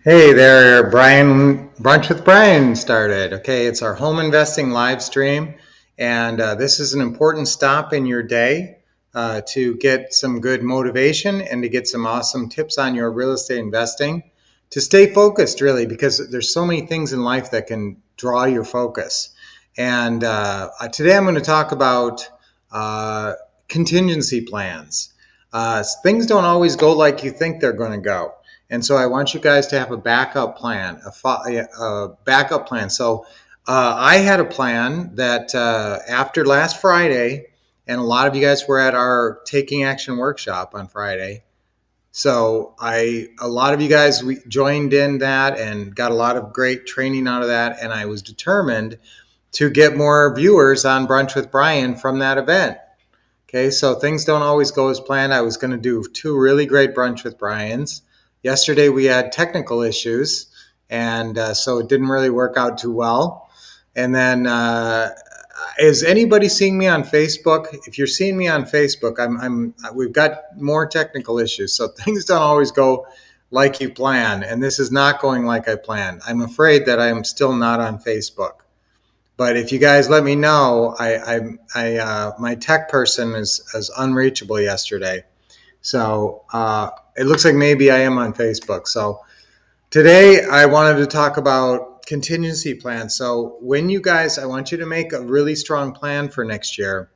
Hey there, Brian. Brunch with Brian started. Okay, it's our home investing live stream, and this is an important stop in your day to get some good motivation and to get some awesome tips on your real estate investing. To stay focused, really, because there's so many things in life that can draw your focus. And today I'm going to talk about contingency plans. Things don't always go like you think they're going to go. And so I want you guys to have a backup plan, a backup plan. So I had a plan that after last Friday, and a lot of you guys were at our Taking Action workshop on Friday. So a lot of you guys joined in that and got a lot of great training out of that. And I was determined to get more viewers on Brunch with Brian from that event. Okay, so things don't always go as planned. I was going to do 2 really great Brunch with Brians. Yesterday we had technical issues, and so it didn't really work out too well. And then is anybody seeing me on Facebook? If you're seeing me on Facebook, we've got more technical issues, so things don't always go like you plan, and this is not going like I planned. I'm afraid that I am still not on Facebook. But if you guys let me know, my tech person is unreachable yesterday. So it looks like maybe I am on Facebook. So today I wanted to talk about contingency plans. So I want you to make a really strong plan for next year,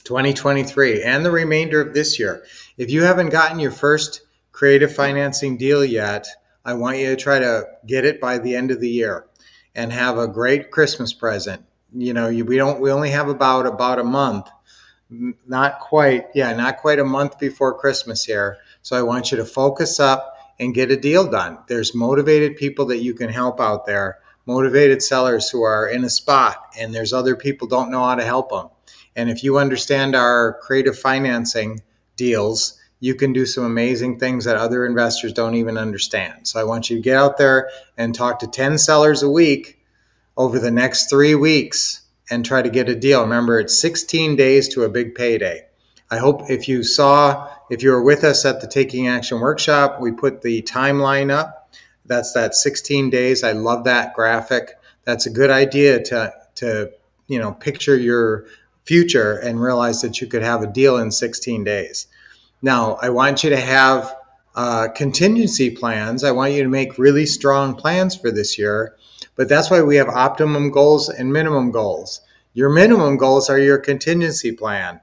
2023, and the remainder of this year. If you haven't gotten your first creative financing deal yet, I want you to try to get it by the end of the year and have a great Christmas present. You know, we only have about a month. Not quite a month before Christmas here. So I want you to focus up and get a deal done. There's motivated people that you can help out there, motivated sellers who are in a spot, and there's other people don't know how to help them. And if you understand our creative financing deals, you can do some amazing things that other investors don't even understand. So I want you to get out there and talk to 10 sellers a week over the next 3 weeks and try to get a deal. Remember, it's 16 days to a big payday. I hope if you were with us at the Taking Action workshop, we put the timeline up. That's that 16 days. I love that graphic. That's a good idea to picture your future and realize that you could have a deal in 16 days. Now, I want you to have contingency plans. I want you to make really strong plans for this year. But that's why we have optimum goals and minimum goals. Your minimum goals are your contingency plan.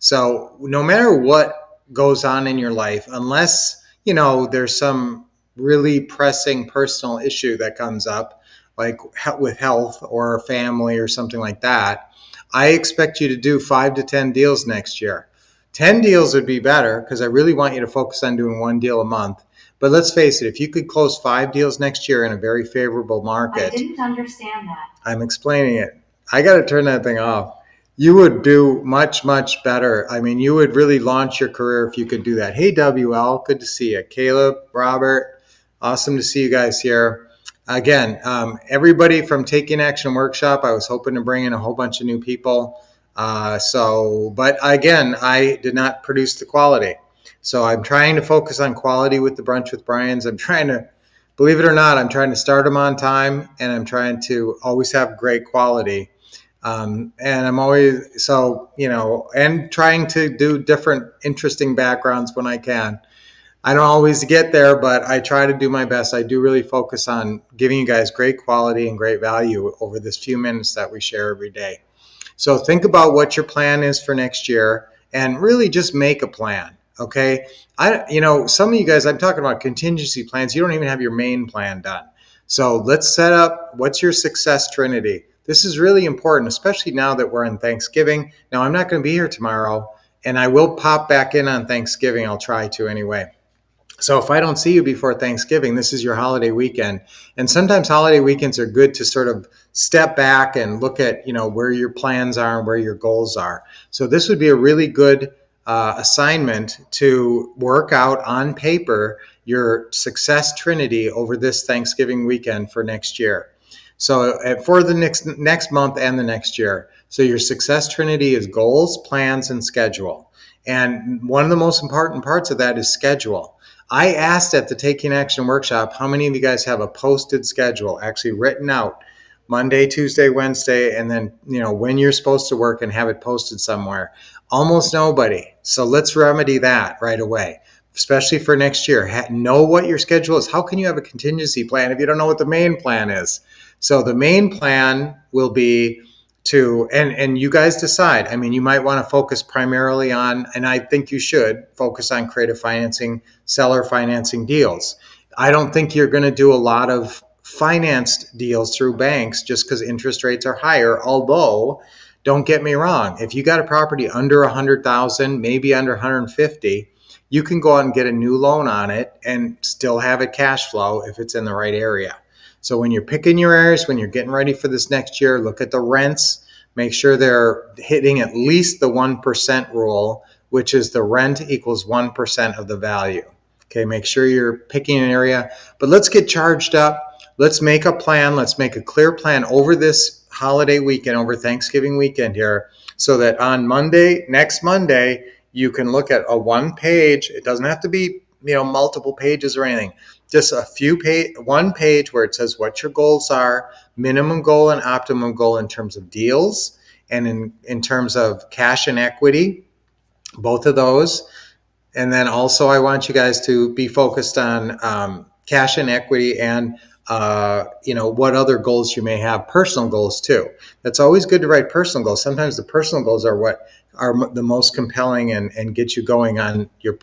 So no matter what goes on in your life, unless there's some really pressing personal issue that comes up, like with health or family or something like that, I expect you to do 5 to 10 deals next year. 10 deals would be better because I really want you to focus on doing 1 deal a month. But let's face it, if you could close 5 deals next year in a very favorable market. I didn't understand that. I'm explaining it. I got to turn that thing off. You would do much, much better. I mean, you would really launch your career if you could do that. Hey, WL, good to see you. Caleb, Robert, awesome to see you guys here. Again, everybody from Taking Action Workshop, I was hoping to bring in a whole bunch of new people. But again, I did not produce the quality. So I'm trying to focus on quality with the Brunch with Brians. I'm trying to, believe it or not, I'm trying to start them on time, and I'm trying to always have great quality. And I'm always, and trying to do different interesting backgrounds when I can. I don't always get there, but I try to do my best. I do really focus on giving you guys great quality and great value over this few minutes that we share every day. So think about what your plan is for next year and really just make a plan. Okay, some of you guys, I'm talking about contingency plans. You don't even have your main plan done. So let's set up, what's your success Trinity? This is really important, especially now that we're on Thanksgiving. Now, I'm not going to be here tomorrow, and I will pop back in on Thanksgiving. I'll try to anyway. So if I don't see you before Thanksgiving, this is your holiday weekend. And sometimes holiday weekends are good to sort of step back and look at, where your plans are and where your goals are. So this would be a really good assignment to work out on paper your success Trinity over this Thanksgiving weekend for next year. So for the next month and the next year. So your success Trinity is goals, plans, and schedule. And one of the most important parts of that is schedule. I asked at the Taking Action Workshop, how many of you guys have a posted schedule actually written out, Monday, Tuesday, Wednesday, and then, when you're supposed to work and have it posted somewhere? Almost nobody. So let's remedy that right away, especially for next year. Know what your schedule is. How can you have a contingency plan if you don't know what the main plan is? So the main plan will be and you guys decide. I mean, you might want to focus primarily on, and I think you should focus on creative financing, seller financing deals. I don't think you're going to do a lot of financed deals through banks just because interest rates are higher. Although, don't get me wrong, if you got a property under 100,000, maybe under 150, you can go out and get a new loan on it and still have it cash flow if it's in the right area. So when you're picking your areas, when you're getting ready for this next year, look at the rents. Make sure they're hitting at least the 1% rule, which is the rent equals 1% of the value. Okay, make sure you're picking an area. But let's get charged up. Let's make a plan. Let's make a clear plan over this holiday weekend, over Thanksgiving weekend here, so that on Monday, next Monday, you can look at a one page. It doesn't have to be, multiple pages or anything. Just one page where it says what your goals are, minimum goal and optimum goal in terms of deals and in terms of cash and equity, both of those. And then also I want you guys to be focused on cash and equity and what other goals you may have, personal goals too. That's always good to write personal goals. Sometimes the personal goals are what are the most compelling and get you going on your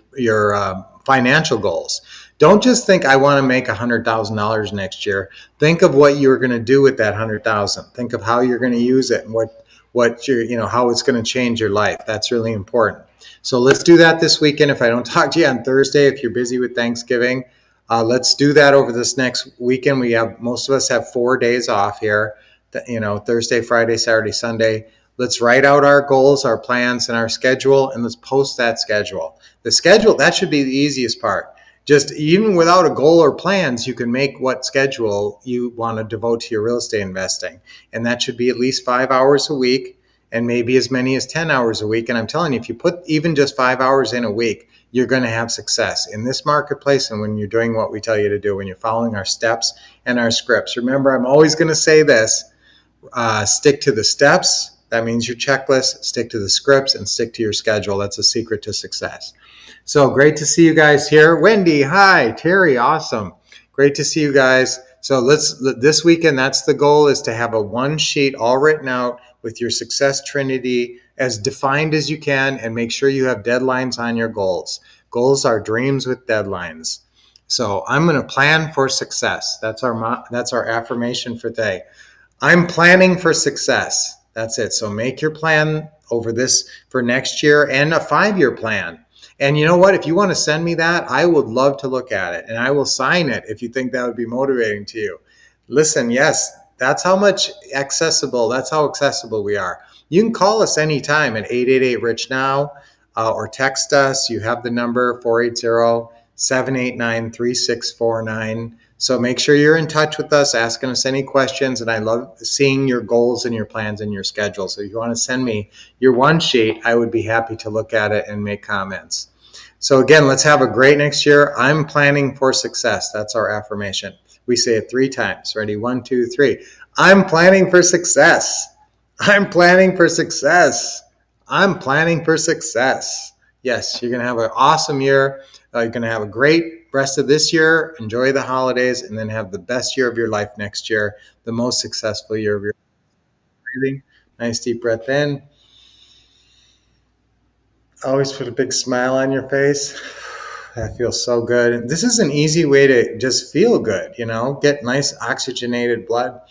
financial goals. Don't just think I want to make $100,000 next year. Think of what you're going to do with that $100,000. Think of how you're going to use it and how it's going to change your life. That's really important. So let's do that this weekend. If I don't talk to you on Thursday, if you're busy with Thanksgiving, let's do that over this next weekend. Most of us have 4 days off here, Thursday, Friday, Saturday, Sunday. Let's write out our goals, our plans, and our schedule, and let's post that schedule. The schedule, that should be the easiest part. Just even without a goal or plans, you can make what schedule you want to devote to your real estate investing. And that should be at least 5 hours a week and maybe as many as 10 hours a week. And I'm telling you, if you put even just 5 hours in a week, you're going to have success in this marketplace and when you're doing what we tell you to do, when you're following our steps and our scripts. Remember, I'm always going to say this, stick to the steps. That means your checklist, stick to the scripts, and stick to your schedule. That's a secret to success. So great to see you guys here. Wendy, hi. Terry, awesome. Great to see you guys. So this weekend, that's the goal, is to have a one sheet all written out with your success trinity as defined as you can, and make sure you have deadlines on your goals. Goals are dreams with deadlines. So I'm going to plan for success. That's our affirmation for today. I'm planning for success. That's it. So make your plan over this for next year and a 5-year plan. And you know what? If you want to send me that, I would love to look at it and I will sign it if you think that would be motivating to you. Listen, yes, that's how accessible we are. You can call us anytime at 888-RICH-NOW or text us. You have the number 480-789-3649. So make sure you're in touch with us, asking us any questions. And I love seeing your goals and your plans and your schedule. So if you want to send me your one sheet, I would be happy to look at it and make comments. So again, let's have a great next year. I'm planning for success. That's our affirmation. We say it 3 times. Ready? 1, 2, 3. I'm planning for success. I'm planning for success. I'm planning for success. Yes, you're going to have an awesome year. You're going to have a great rest of this year. Enjoy the holidays, and then have the best year of your life next year, the most successful year of your life. Breathing. Nice deep breath in. Always put a big smile on your face. That feels so good. And this is an easy way to just feel good, get nice oxygenated blood.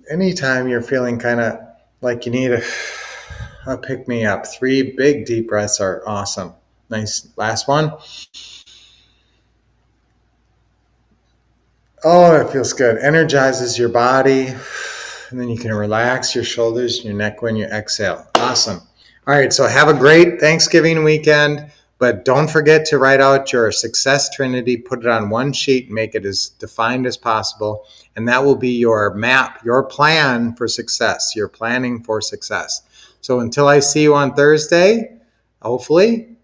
Anytime you're feeling kind of like you need a pick-me-up, 3 big deep breaths are awesome. Nice. Last one. Oh, it feels good. Energizes your body. And then you can relax your shoulders and your neck when you exhale. Awesome. All right, so have a great Thanksgiving weekend. But don't forget to write out your success trinity, put it on one sheet, and make it as defined as possible. And that will be your map, your plan for success. You're planning for success. So until I see you on Thursday, hopefully,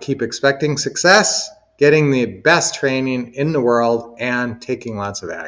keep expecting success, getting the best training in the world, and taking lots of action.